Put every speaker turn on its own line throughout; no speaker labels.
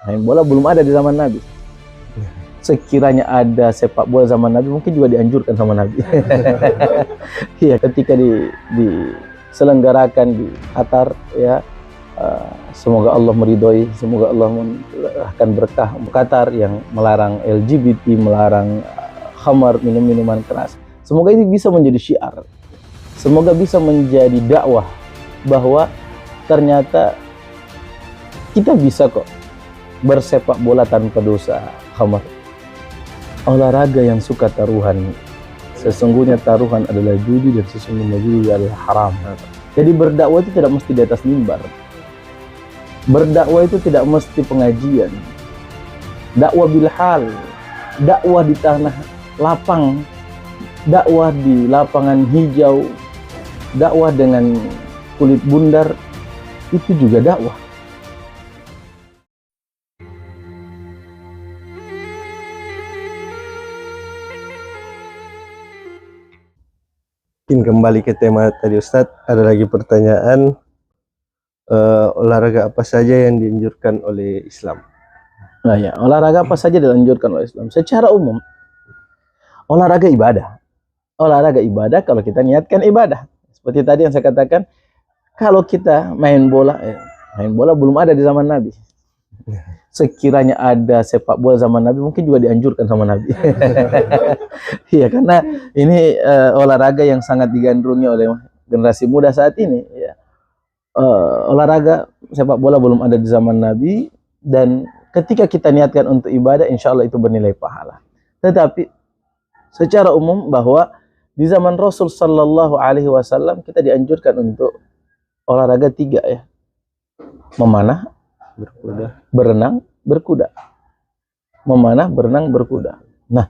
Main bola belum ada di zaman Nabi. Sekiranya ada sepak bola zaman Nabi, mungkin juga dianjurkan sama Nabi. Iya, ketika diselenggarakan di Qatar, ya, semoga Allah meridhoi, semoga Allah akan berkah Qatar yang melarang LGBT, melarang khamar, minum-minuman keras. Semoga ini bisa menjadi syiar, semoga bisa menjadi dakwah bahwa ternyata kita bisa kok bersepak bola tanpa dosa khamar. Olahraga yang suka taruhan, sesungguhnya taruhan adalah judi dan sesungguhnya judi adalah haram. Jadi berdakwah itu tidak mesti di atas mimbar. Berdakwah itu tidak mesti pengajian. Dakwah bil hal, dakwah di tanah lapang, dakwah di lapangan hijau, dakwah dengan kulit bundar, itu juga dakwah.
Mungkin kembali ke tema tadi Ustadz, ada lagi pertanyaan, olahraga apa saja yang dianjurkan oleh Islam?
Nah ya, olahraga apa saja dianjurkan oleh Islam? Secara umum, olahraga ibadah. Olahraga ibadah kalau kita niatkan ibadah. Seperti tadi yang saya katakan, kalau kita main bola belum ada di zaman Nabi. Sekiranya ada sepak bola zaman Nabi, mungkin juga dianjurkan sama Nabi. Iya, karena ini olahraga yang sangat digandrungi oleh generasi muda saat ini. Ya. Olahraga sepak bola belum ada di zaman Nabi, dan ketika kita niatkan untuk ibadah, insya Allah itu bernilai pahala. Tetapi secara umum bahwa di zaman Rasul Sallallahu Alaihi Wasallam kita dianjurkan untuk olahraga 3 ya: memanah, berkuda, berenang, berkuda. Memanah, berenang, berkuda. Nah,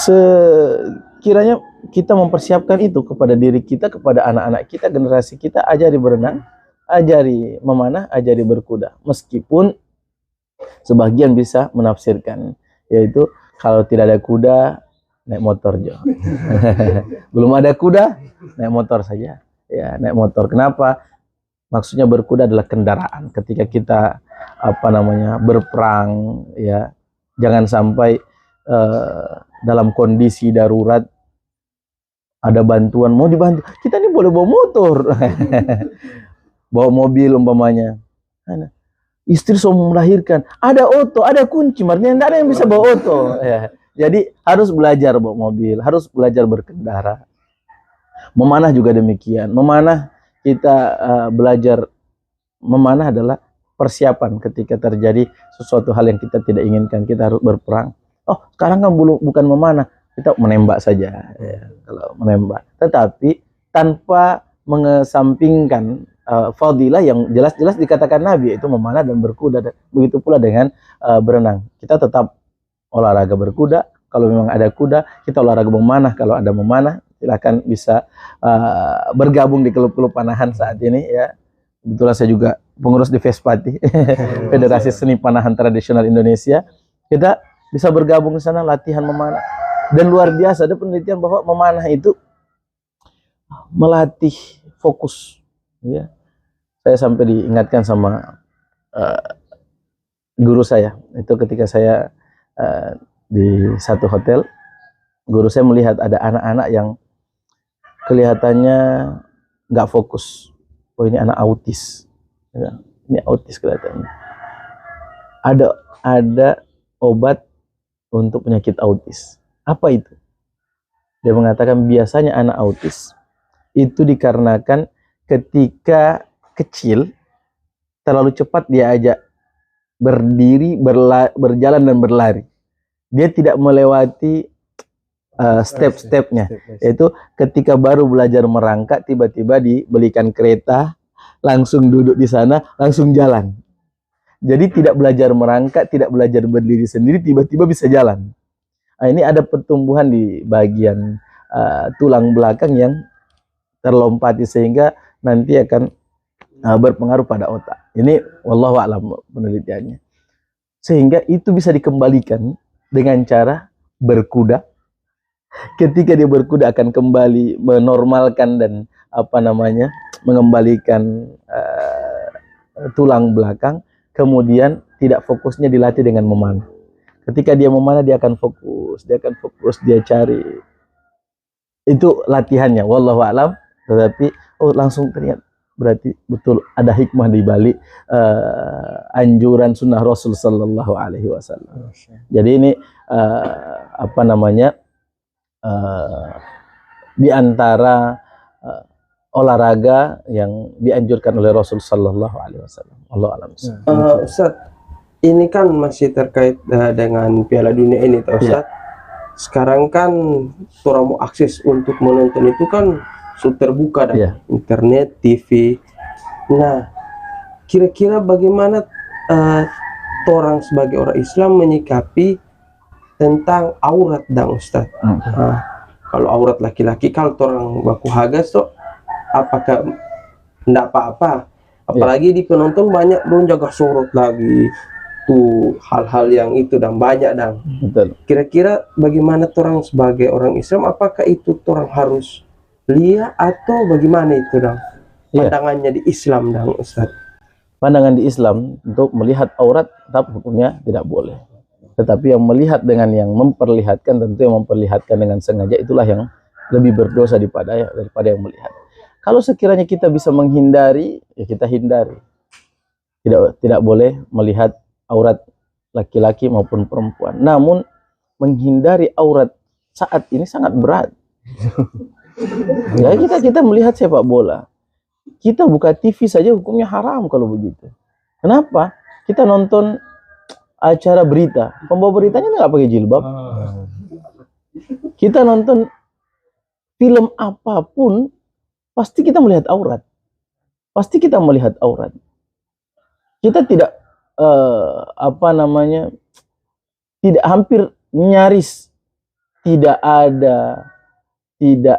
sekiranya kita mempersiapkan itu kepada diri kita, kepada anak-anak kita, generasi kita, ajari berenang, ajari memanah, ajari berkuda. Meskipun sebagian bisa menafsirkan, yaitu kalau tidak ada kuda, naik motor Jo. Belum ada kuda, naik motor saja. Ya, naik motor. Kenapa? Maksudnya berkuda adalah kendaraan. Ketika kita berperang, ya, jangan sampai dalam kondisi darurat ada bantuan, mau dibantu, kita ini boleh bawa motor. Bawa mobil umpamanya. Istri mau melahirkan, ada oto, ada kunci, artinya tidak ada yang bisa bawa oto. Ya. Jadi harus belajar bawa mobil, harus belajar berkendara. Memanah juga demikian. Memanah kita belajar memanah adalah persiapan ketika terjadi sesuatu hal yang kita tidak inginkan, kita harus berperang. Oh, sekarang kan bukan memanah, kita menembak saja. Ya, kalau menembak, tetapi tanpa mengesampingkan fadilah yang jelas-jelas dikatakan Nabi, yaitu memanah dan berkuda. Begitu pula dengan berenang. Kita tetap olahraga berkuda. Kalau memang ada kuda, kita olahraga memanah. Kalau ada memanah, silakan bisa bergabung di klub-klub panahan saat ini. Ya, kebetulan saya juga pengurus di Vespati, Federasi Seni Panahan Tradisional Indonesia. Kita bisa bergabung di sana, latihan memanah. Dan luar biasa, ada penelitian bahwa memanah itu melatih fokus. Ya. Saya sampai diingatkan sama guru saya, itu ketika saya di satu hotel, guru saya melihat ada anak-anak yang kelihatannya nggak fokus. Oh, ini anak autis, ya, ini autis kelihatannya. Ada obat untuk penyakit autis. Apa itu? Dia mengatakan biasanya anak autis itu dikarenakan ketika kecil terlalu cepat diajak berdiri, berjalan dan berlari. Dia tidak melewati step-stepnya. Yaitu ketika baru belajar merangkak, tiba-tiba dibelikan kereta, langsung duduk di sana, langsung jalan. Jadi tidak belajar merangkak, tidak belajar berdiri sendiri, tiba-tiba bisa jalan. Nah, ini ada pertumbuhan di bagian tulang belakang yang terlompati sehingga nanti akan berpengaruh pada otak. Ini wallahu a'lam penelitiannya. Sehingga itu bisa dikembalikan dengan cara berkuda. Ketika dia berkuda akan kembali menormalkan dan mengembalikan tulang belakang. kemudian tidak fokusnya dilatih dengan memanah. Ketika dia memanah, dia akan fokus, dia cari. Itu latihannya, wallahu a'lam. Tetapi langsung terlihat, berarti betul ada hikmah di balik anjuran sunnah Rasul sallallahu alaihi wasallam. Jadi ini apa namanya, di antara olahraga yang dianjurkan oleh Rasul sallallahu alaihi wasallam. Wallahu a'lam.
Ustaz, ini kan masih terkait dengan Piala Dunia ini, Ustaz. Sekarang kan orang mau akses untuk menonton itu kan sudah terbuka dan internet, TV. Nah, kira-kira bagaimana orang sebagai orang Islam menyikapi tentang aurat dan Ustaz? Kalau aurat laki-laki, kalau orang baku hagas tuh, apakah enggak apa-apa? Apalagi di penonton banyak dong jaga sorot lagi. Tuh hal-hal yang itu dan banyak dan kira-kira bagaimana orang sebagai orang Islam, apakah itu orang harus lihat atau bagaimana itu dan pandangannya di Islam dan Ustaz?
Pandangan di Islam untuk melihat aurat tetap hukumnya tidak boleh, tetapi yang melihat dengan yang memperlihatkan, tentu yang memperlihatkan dengan sengaja itulah yang lebih berdosa daripada yang melihat. Kalau sekiranya kita bisa menghindari, ya kita hindari. Tidak boleh melihat aurat laki-laki maupun perempuan. Namun menghindari aurat saat ini sangat berat. Ya, kita melihat sepak bola, kita buka TV saja hukumnya haram kalau begitu. Kenapa? Kita nonton acara berita, pembawa beritanya nggak pakai jilbab. Kita nonton film apapun, pasti kita melihat aurat. Pasti kita melihat aurat. Kita tidak apa namanya, tidak, hampir nyaris tidak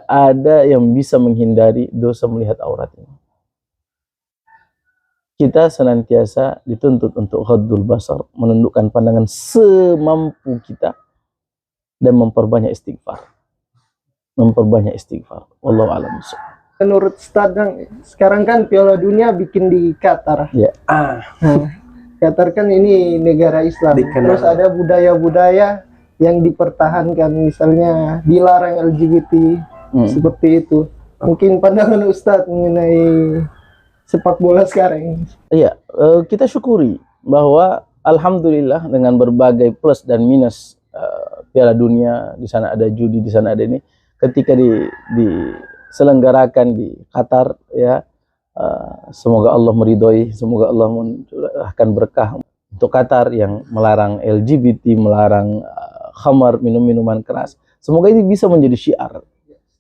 ada yang bisa menghindari dosa melihat aurat ini. Kita senantiasa dituntut untuk ghaddul basar, menundukkan pandangan semampu kita dan memperbanyak istighfar. Wallahu a'lam.
Menurut Ustaz, sekarang kan Piala Dunia bikin di Qatar. Qatar kan ini negara Islam. Terus ada budaya-budaya yang dipertahankan, misalnya dilarang LGBT, seperti itu. Mungkin pandangan Ustadz mengenai sepak bola sekarang.
Iya, kita syukuri bahwa alhamdulillah dengan berbagai plus dan minus Piala Dunia, di sana ada judi, di sana ada ini, ketika diselenggarakan di Qatar, ya, semoga Allah meridhoi, semoga Allah mencurahkan berkah untuk Qatar yang melarang LGBT, melarang khamar, minum-minuman keras. Semoga ini bisa menjadi syiar,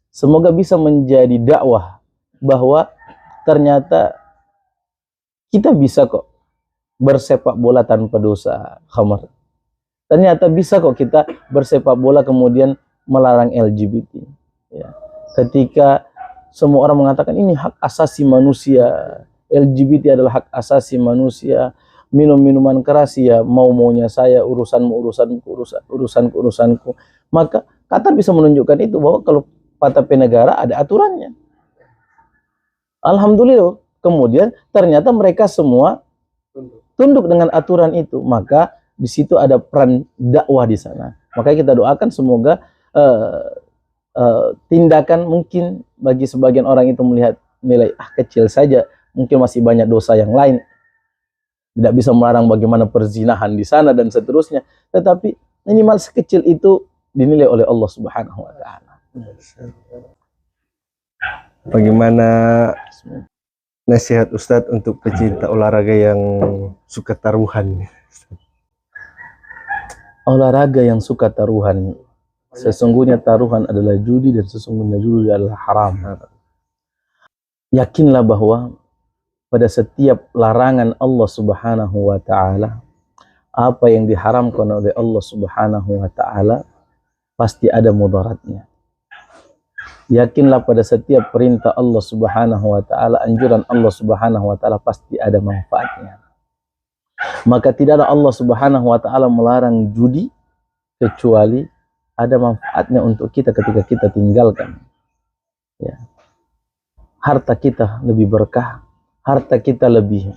semoga bisa menjadi dakwah bahwa ternyata kita bisa kok bersepak bola tanpa dosa khamar. Ternyata bisa kok kita bersepak bola kemudian melarang LGBT. Ya. Ketika semua orang mengatakan ini hak asasi manusia, LGBT adalah hak asasi manusia, minum minuman keras ya mau-maunya saya, urusanku, maka Qatar bisa menunjukkan itu, bahwa kalau pada negara ada aturannya. Alhamdulillah, kemudian ternyata mereka semua tunduk dengan aturan itu, maka di situ ada peran dakwah di sana. Makanya kita doakan semoga tindakan, mungkin bagi sebagian orang itu melihat nilai kecil saja, mungkin masih banyak dosa yang lain, tidak bisa melarang bagaimana perzinahan di sana dan seterusnya, tetapi minimal sekecil itu dinilai oleh Allah Subhanahu wa taala.
Bagaimana nasihat Ustadz untuk pecinta olahraga yang suka taruhan?
Olahraga yang suka taruhan, sesungguhnya taruhan adalah judi dan sesungguhnya judi adalah haram. Yakinlah bahwa pada setiap larangan Allah Subhanahu wa taala, apa yang diharamkan oleh Allah Subhanahu wa taala pasti ada mudaratnya. Yakinlah pada setiap perintah Allah Subhanahu wa taala, anjuran Allah Subhanahu wa taala pasti ada manfaatnya. Maka tidak ada Allah Subhanahu wa taala melarang judi kecuali ada manfaatnya untuk kita ketika kita tinggalkan. Ya. Harta kita lebih berkah, harta kita lebih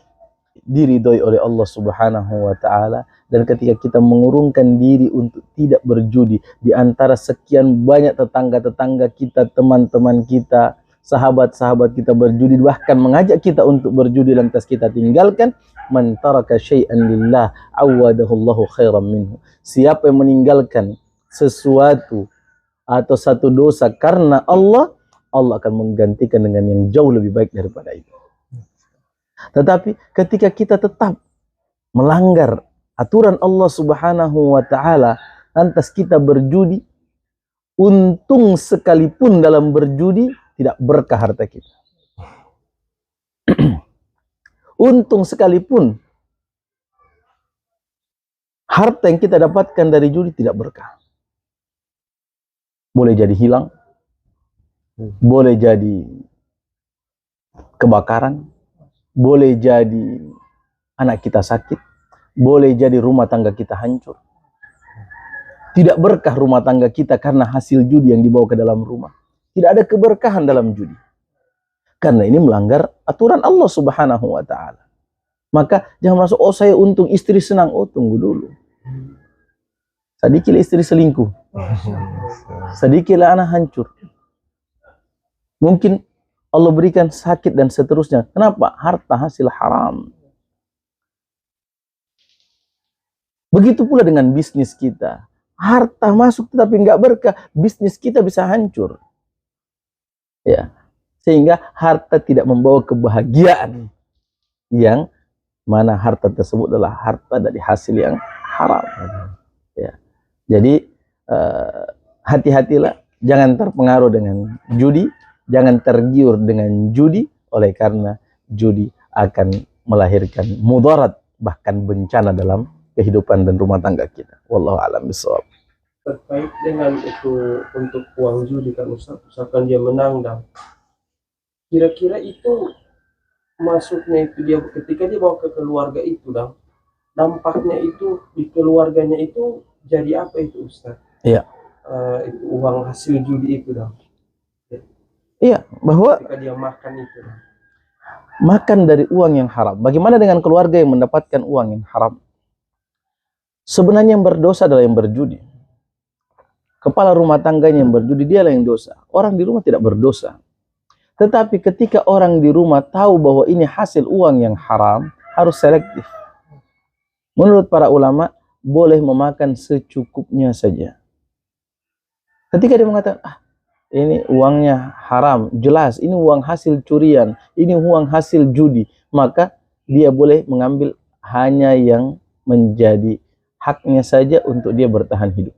diridhoi oleh Allah Subhanahu wa taala, dan ketika kita mengurungkan diri untuk tidak berjudi di antara sekian banyak tetangga-tetangga kita, teman-teman kita, sahabat-sahabat kita berjudi, bahkan mengajak kita untuk berjudi lantas kita tinggalkan, man taraka syai'an lillah awadahu Allahu khairan minhu. Siapa yang meninggalkan sesuatu atau satu dosa karena Allah, Allah akan menggantikan dengan yang jauh lebih baik daripada itu. Tetapi ketika kita tetap melanggar aturan Allah Subhanahu wa taala, lantas kita berjudi, untung sekalipun dalam berjudi tidak berkah harta kita. Untung sekalipun harta yang kita dapatkan dari judi tidak berkah. Boleh jadi hilang, boleh jadi kebakaran, boleh jadi anak kita sakit, boleh jadi rumah tangga kita hancur. Tidak berkah rumah tangga kita karena hasil judi yang dibawa ke dalam rumah. Tidak ada keberkahan dalam judi. Karena ini melanggar aturan Allah Subhanahu wa taala. Maka jangan masuk, oh saya untung istri senang. Oh tunggu dulu. Sedikit istri selingkuh. Sedikitlah anak hancur. Mungkin Allah berikan sakit dan seterusnya. Kenapa? Harta hasil haram. Begitu pula dengan bisnis kita. Harta masuk tetapi nggak berkah, bisnis kita bisa hancur. Ya, sehingga harta tidak membawa kebahagiaan, yang mana harta tersebut adalah harta dari hasil yang haram. Ya, jadi hati-hatilah, jangan terpengaruh dengan judi, jangan tergiur dengan judi, oleh karena judi akan melahirkan mudarat, bahkan bencana dalam kehidupan dan rumah tangga kita. Wallahu a'lam bishawab.
Terkait dengan itu, untuk uang judi kan Ustaz, misalkan dia menang, dan kira-kira itu masuknya itu dia ketika dia bawa ke keluarga itu, dan dampaknya itu di keluarganya itu jadi apa itu Ustaz?
Iya.
Itu uang hasil judi itu, dan
iya, bahwa
ketika dia makan itu, dan
makan dari uang yang haram. Bagaimana dengan keluarga yang mendapatkan uang yang haram? Sebenarnya yang berdosa adalah yang berjudi. Kepala rumah tangganya yang berjudi, dialah yang dosa. Orang di rumah tidak berdosa. Tetapi ketika orang di rumah tahu bahwa ini hasil uang yang haram, harus selektif. Menurut para ulama, boleh memakan secukupnya saja. Ketika dia mengatakan, ini uangnya haram, jelas ini uang hasil curian, ini uang hasil judi, maka dia boleh mengambil hanya yang menjadi haknya saja untuk dia bertahan hidup.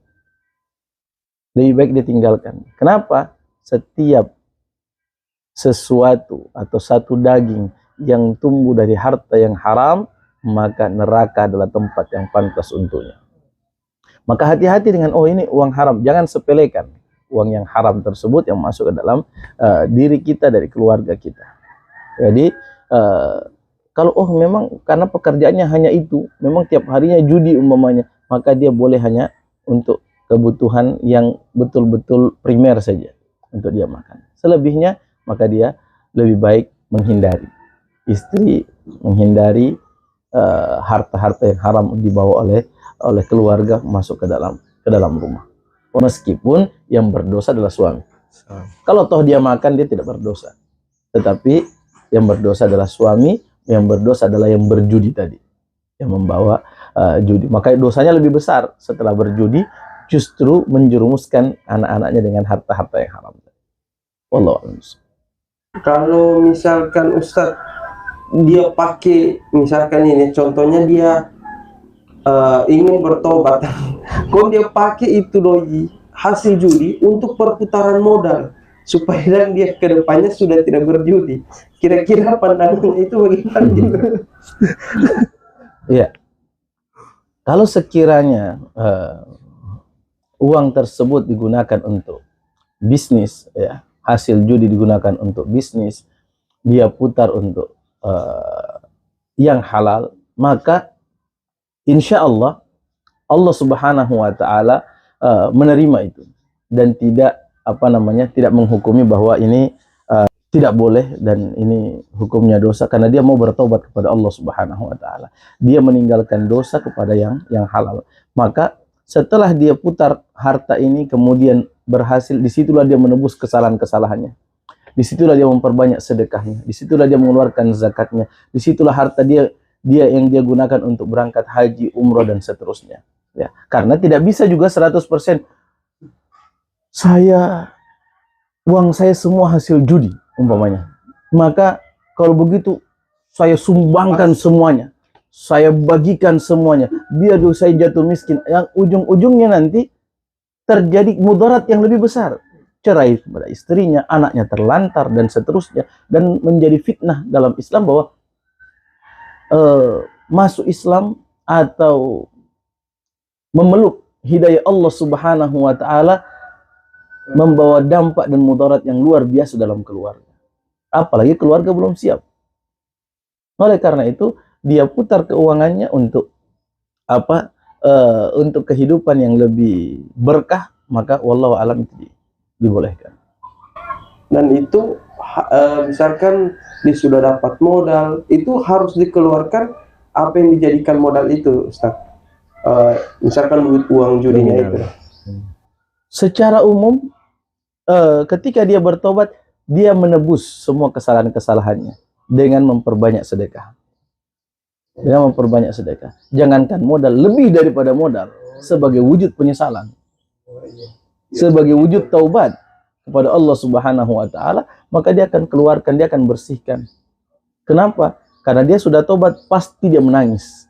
Lebih baik dia tinggalkan. Kenapa? Setiap sesuatu atau satu daging yang tumbuh dari harta yang haram, maka neraka adalah tempat yang pantas untuknya. Maka hati-hati dengan, oh ini uang haram. Jangan sepelekan uang yang haram tersebut yang masuk ke dalam diri kita, dari keluarga kita. Jadi kalau memang karena pekerjaannya hanya itu, memang tiap harinya judi umpamanya, maka dia boleh hanya untuk kebutuhan yang betul-betul primer saja untuk dia makan. Selebihnya maka dia lebih baik menghindari. Istri menghindari harta-harta yang haram dibawa oleh keluarga masuk ke dalam rumah. Meskipun yang berdosa adalah suami. Kalau toh dia makan, dia tidak berdosa. Tetapi yang berdosa adalah suami, yang berdosa adalah yang berjudi tadi, yang membawa judi. Maka dosanya lebih besar setelah berjudi, justru menjerumuskan anak-anaknya dengan harta-harta yang haram. Wallahu a'lam.
Kalau misalkan Ustadz dia pakai, misalkan ini contohnya dia ingin bertobat, kok dia pakai itu doi hasil judi untuk perputaran modal supaya dia kedepannya sudah tidak berjudi. Kira-kira pandangannya itu bagaimana?
Iya. Kalau sekiranya uang tersebut digunakan untuk bisnis, ya, hasil judi digunakan untuk bisnis, dia putar untuk yang halal, maka insya Allah Allah Subhanahu wa taala menerima itu dan tidak tidak menghukumi bahwa ini tidak boleh, dan ini hukumnya dosa karena dia mau bertobat kepada Allah Subhanahu wa taala. Dia meninggalkan dosa kepada yang halal. Maka setelah dia putar harta ini kemudian berhasil, disitulah dia menebus kesalahan-kesalahannya. Disitulah dia memperbanyak sedekahnya, disitulah dia mengeluarkan zakatnya, disitulah harta dia yang dia gunakan untuk berangkat haji, umroh, dan seterusnya. Ya, karena tidak bisa juga 100% uang saya semua hasil judi umpamanya. Maka kalau begitu saya sumbangkan semuanya, saya bagikan semuanya, biar saya jatuh miskin. Yang ujung-ujungnya nanti terjadi mudarat yang lebih besar, cerai kepada istrinya, anaknya terlantar, dan seterusnya, dan menjadi fitnah dalam Islam bahwa masuk Islam atau memeluk hidayah Allah Subhanahu wa taala membawa dampak dan mudarat yang luar biasa dalam keluarga. Apalagi keluarga belum siap. Oleh karena itu, dia putar keuangannya untuk apa? Untuk kehidupan yang lebih berkah, maka wallahu alam itu dibolehkan.
Dan itu misalkan dia sudah dapat modal, itu harus dikeluarkan apa yang dijadikan modal itu, Ustaz. Misalkan uang judinya itu.
Secara umum, ketika dia bertobat, dia menebus semua kesalahan-kesalahannya dengan memperbanyak sedekah. Dengan memperbanyak sedekah. Jangankan modal, lebih daripada modal, sebagai wujud penyesalan, sebagai wujud taubat kepada Allah Subhanahu wa taala, maka dia akan keluarkan, dia akan bersihkan. Kenapa? Karena dia sudah tobat, pasti dia menangis.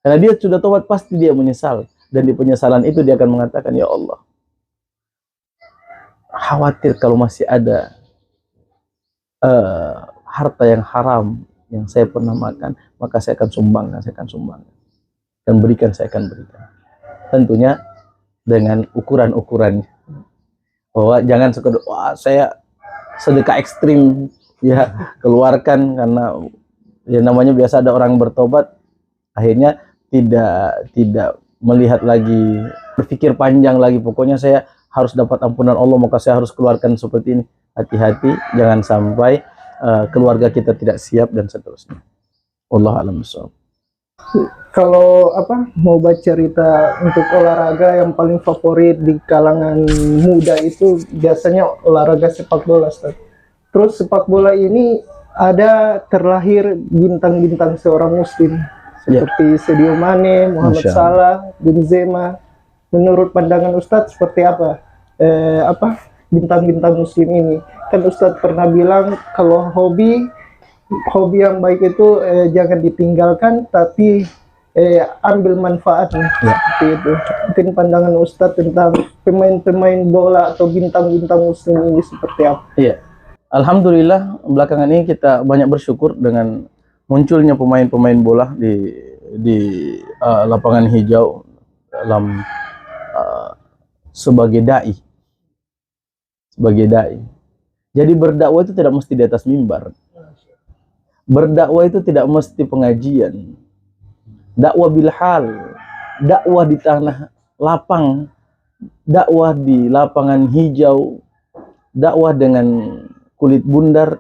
Karena dia sudah tobat, pasti dia menyesal. Dan di penyesalan itu dia akan mengatakan, ya Allah, khawatir kalau masih ada harta yang haram yang saya pernah makan, maka saya akan sumbangkan, dan berikan, saya akan berikan. Tentunya dengan ukuran-ukuran, bahwa jangan sekedar wah saya sedekah ekstrim, ya keluarkan, karena ya namanya biasa ada orang bertobat akhirnya tidak melihat lagi, berpikir panjang lagi, pokoknya saya harus dapat ampunan Allah, maka saya harus keluarkan seperti ini. Hati-hati, jangan sampai keluarga kita tidak siap dan seterusnya. Wallahu a'lam bishawab.
Kalau mau baca cerita untuk olahraga yang paling favorit di kalangan muda itu biasanya olahraga sepak bola, Ustaz. Terus sepak bola ini ada terlahir bintang-bintang seorang muslim seperti Sadio Mane, Muhammad Salah, Benzema. Menurut pandangan Ustadz seperti apa bintang-bintang muslim ini? Kan Ustadz pernah bilang kalau hobi yang baik itu jangan ditinggalkan, tapi ambil manfaatnya. Seperti itu. Mungkin pandangan Ustadz tentang pemain-pemain bola atau bintang-bintang muslim ini seperti apa? Iya.
Alhamdulillah belakangan ini kita banyak bersyukur dengan munculnya pemain-pemain bola di lapangan hijau dalam sebagai dai. Jadi berdakwah itu tidak mesti di atas mimbar. Berdakwah itu tidak mesti pengajian. Dakwah bilhal, dakwah di tanah lapang, dakwah di lapangan hijau, dakwah dengan kulit bundar,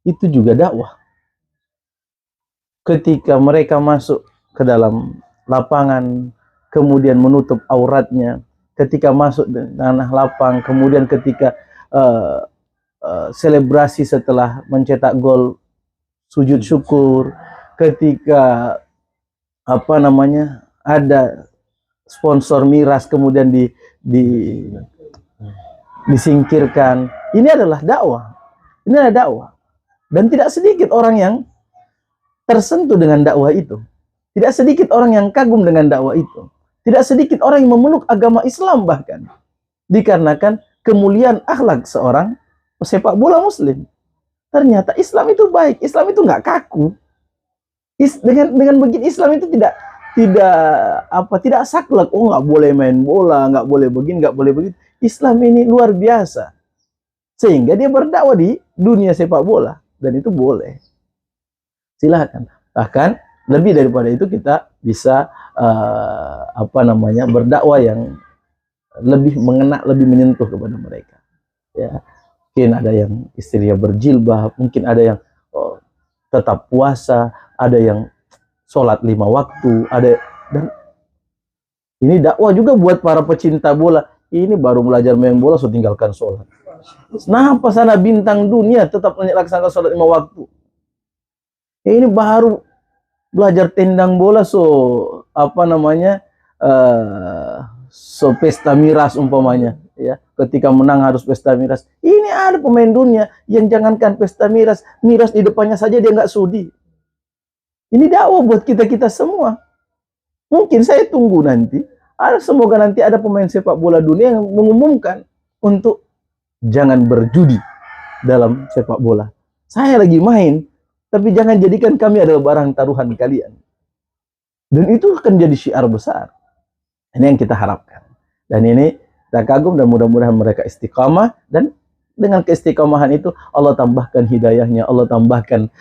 itu juga dakwah. Ketika mereka masuk ke dalam lapangan, kemudian menutup auratnya, ketika masuk di tanah lapang, kemudian ketika selebrasi setelah mencetak gol, sujud syukur, ketika ada sponsor miras kemudian disingkirkan, ini adalah dakwah. Ini adalah dakwah. Dan tidak sedikit orang yang tersentuh dengan dakwah itu. Tidak sedikit orang yang kagum dengan dakwah itu. Tidak sedikit orang yang memeluk agama Islam bahkan. Dikarenakan kemuliaan akhlak seorang pesepak bola muslim. Ternyata Islam itu baik. Islam itu nggak kaku. Dengan begini Islam itu tidak saklek. Oh, nggak boleh main bola, nggak boleh begini, nggak boleh begitu. Islam ini luar biasa. Sehingga dia berdakwah di dunia sepak bola. Dan itu boleh. Silakan. Bahkan lebih daripada itu kita bisa berdakwah yang lebih mengena, lebih menyentuh kepada mereka. Ya. mungkin ada yang istrinya berjilbab, mungkin ada yang tetap puasa, ada yang sholat 5 waktu, dan ini dakwah juga buat para pecinta bola. Ini baru belajar main bola, so tinggalkan sholat. Kenapa sana bintang dunia tetap melaksanakan sholat 5 waktu? Ini baru belajar tendang bola, so apa namanya, so pesta miras umpamanya, ya. Ketika menang harus pesta miras. Ini ada pemain dunia yang jangankan pesta miras, miras di depannya saja dia nggak sudi. Ini dakwah buat kita semua. Mungkin saya tunggu nanti, semoga nanti ada pemain sepak bola dunia yang mengumumkan untuk jangan berjudi dalam sepak bola. Saya lagi main, tapi jangan jadikan kami adalah barang taruhan kalian. Dan itu akan jadi syiar besar. Ini yang kita harapkan. Dan ini kita kagum, dan mudah-mudahan mereka istiqamah, dan dengan keistiqamahan itu Allah tambahkan hidayahnya, Allah tambahkan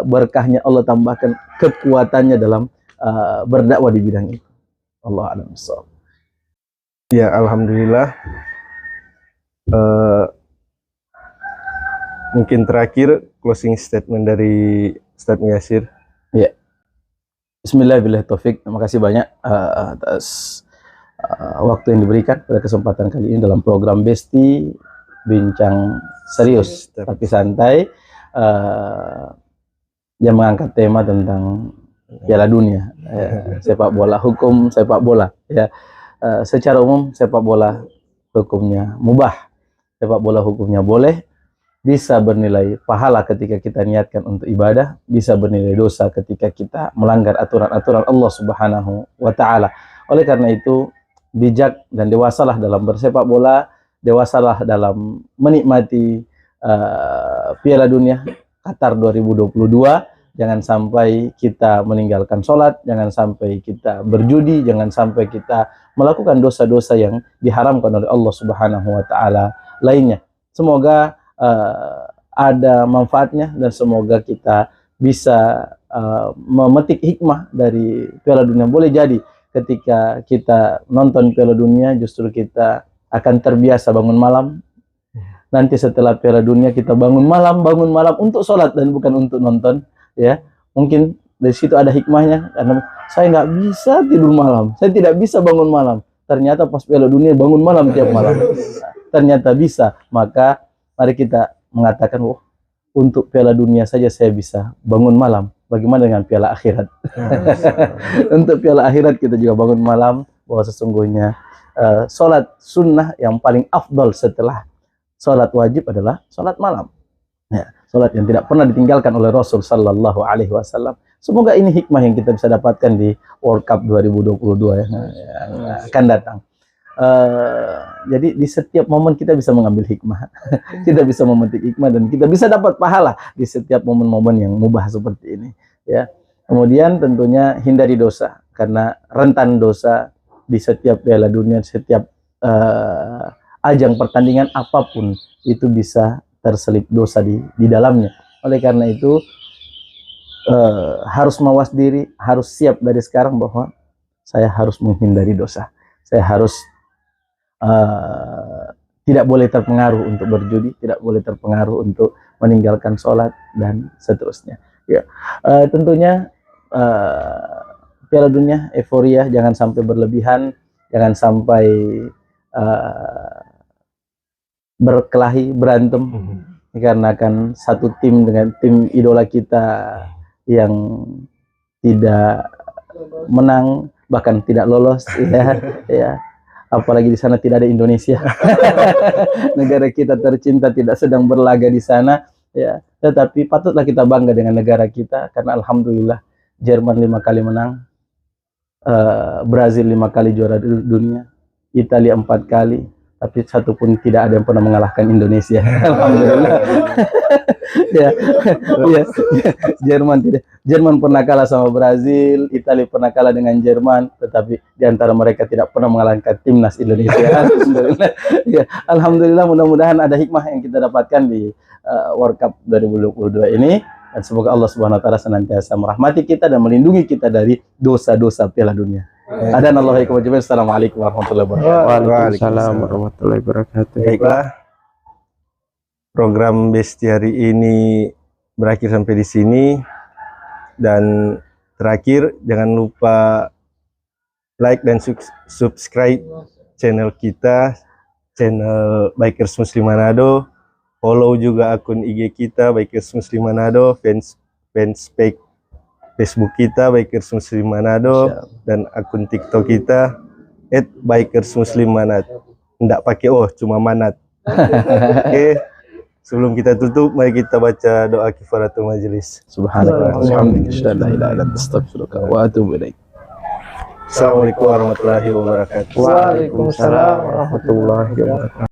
berkahnya, Allah tambahkan kekuatannya dalam berdakwah di bidang itu. Allah a'lam bishawab.
Ya, alhamdulillah. Mungkin terakhir closing statement dari Ustaz Muyasir.
Ya. Bismillahirrahmanirrahim. Terima kasih banyak atas waktu yang diberikan pada kesempatan kali ini dalam program Besti Bincang Serius tapi Santai, yang mengangkat tema tentang Piala Dunia, sepak bola, hukum sepak bola. Ya, secara umum sepak bola hukumnya mubah, sepak bola hukumnya boleh, bisa bernilai pahala ketika kita niatkan untuk ibadah, bisa bernilai dosa ketika kita melanggar aturan-aturan Allah Subhanahu wa Ta'ala. Oleh karena itu, bijak dan dewasalah dalam bersepak bola, dewasalah dalam menikmati Piala Dunia Qatar 2022. Jangan sampai kita meninggalkan sholat, jangan sampai kita berjudi, jangan sampai kita melakukan dosa-dosa yang diharamkan oleh Allah Subhanahu wa Ta'ala lainnya. Semoga ada manfaatnya, dan semoga kita bisa memetik hikmah dari Piala Dunia. Boleh jadi ketika kita nonton Piala Dunia justru kita akan terbiasa bangun malam. Nanti setelah Piala Dunia kita bangun malam untuk sholat dan bukan untuk nonton, ya. Mungkin dari situ ada hikmahnya, karena saya nggak bisa tidur malam, saya tidak bisa bangun malam. Ternyata pas Piala Dunia bangun malam tiap malam. Ternyata bisa. Maka mari kita mengatakan, oh, untuk Piala Dunia saja saya bisa bangun malam. Bagaimana dengan Piala Akhirat? Untuk Piala Akhirat kita juga bangun malam, bahwa sesungguhnya sholat sunnah yang paling afdol setelah sholat wajib adalah sholat malam. Ya, sholat yang tidak pernah ditinggalkan oleh Rasul Sallallahu Alaihi Wasallam. Semoga ini hikmah yang kita bisa dapatkan di World Cup 2022 yang akan datang. Jadi di setiap momen kita bisa mengambil hikmah, kita bisa memetik hikmah, dan kita bisa dapat pahala di setiap momen-momen yang mubah seperti ini, ya. Kemudian tentunya hindari dosa, karena rentan dosa di setiap Piala Dunia, setiap ajang pertandingan apapun itu bisa terselip dosa di dalamnya. Oleh karena itu harus mawas diri, harus siap dari sekarang bahwa saya harus menghindari dosa, saya harus tidak boleh terpengaruh untuk berjudi, tidak boleh terpengaruh untuk meninggalkan sholat, dan seterusnya. Ya, tentunya Piala Dunia, euforia jangan sampai berlebihan, jangan sampai berkelahi, berantem, dikarenakan satu tim dengan tim idola kita yang tidak menang, bahkan tidak lolos, ya. Apalagi di sana tidak ada Indonesia. Negara kita tercinta tidak sedang berlaga di sana, ya. Tetapi patutlah kita bangga dengan negara kita, karena alhamdulillah Jerman 5 kali menang, Brazil 5 kali juara dunia, Italia 4 kali, tapi satu pun tidak ada yang pernah mengalahkan Indonesia. Alhamdulillah. Ya, ya, Jerman tidak. Jerman pernah kalah sama Brazil, Italia pernah kalah dengan Jerman, tetapi di antara mereka tidak pernah mengalahkan timnas Indonesia. Alhamdulillah. Ya, alhamdulillah, mudah-mudahan ada hikmah yang kita dapatkan di World Cup 2022 ini, dan semoga Allah Subhanahu wa Ta'ala senantiasa merahmati kita dan melindungi kita dari dosa-dosa Piala Dunia. Adanallahu wa jalla. Assalamualaikum warahmatullahi wabarakatuh.
Waalaikumsalam warahmatullahi wabarakatuh.
Baiklah, program Besti hari ini berakhir sampai di sini. Dan terakhir, jangan lupa like dan subscribe channel kita, channel Bikers Muslim Manado. Follow juga akun IG kita Bikers Muslim Manado, fanspage Facebook kita Bikers Muslim Manado, dan akun TikTok kita @bikersmuslimmanado. Nggak pakai cuma manat. Oke. Sebelum kita tutup, mari kita baca doa kifaratul majelis.
Subhanallah, alhamdulillah, asyhadu an la ilaha illa anta, astaghfiruka wa atubu ilaik.
Assalamualaikum warahmatullahi wabarakatuh.
Waalaikumsalam warahmatullahi wabarakatuh.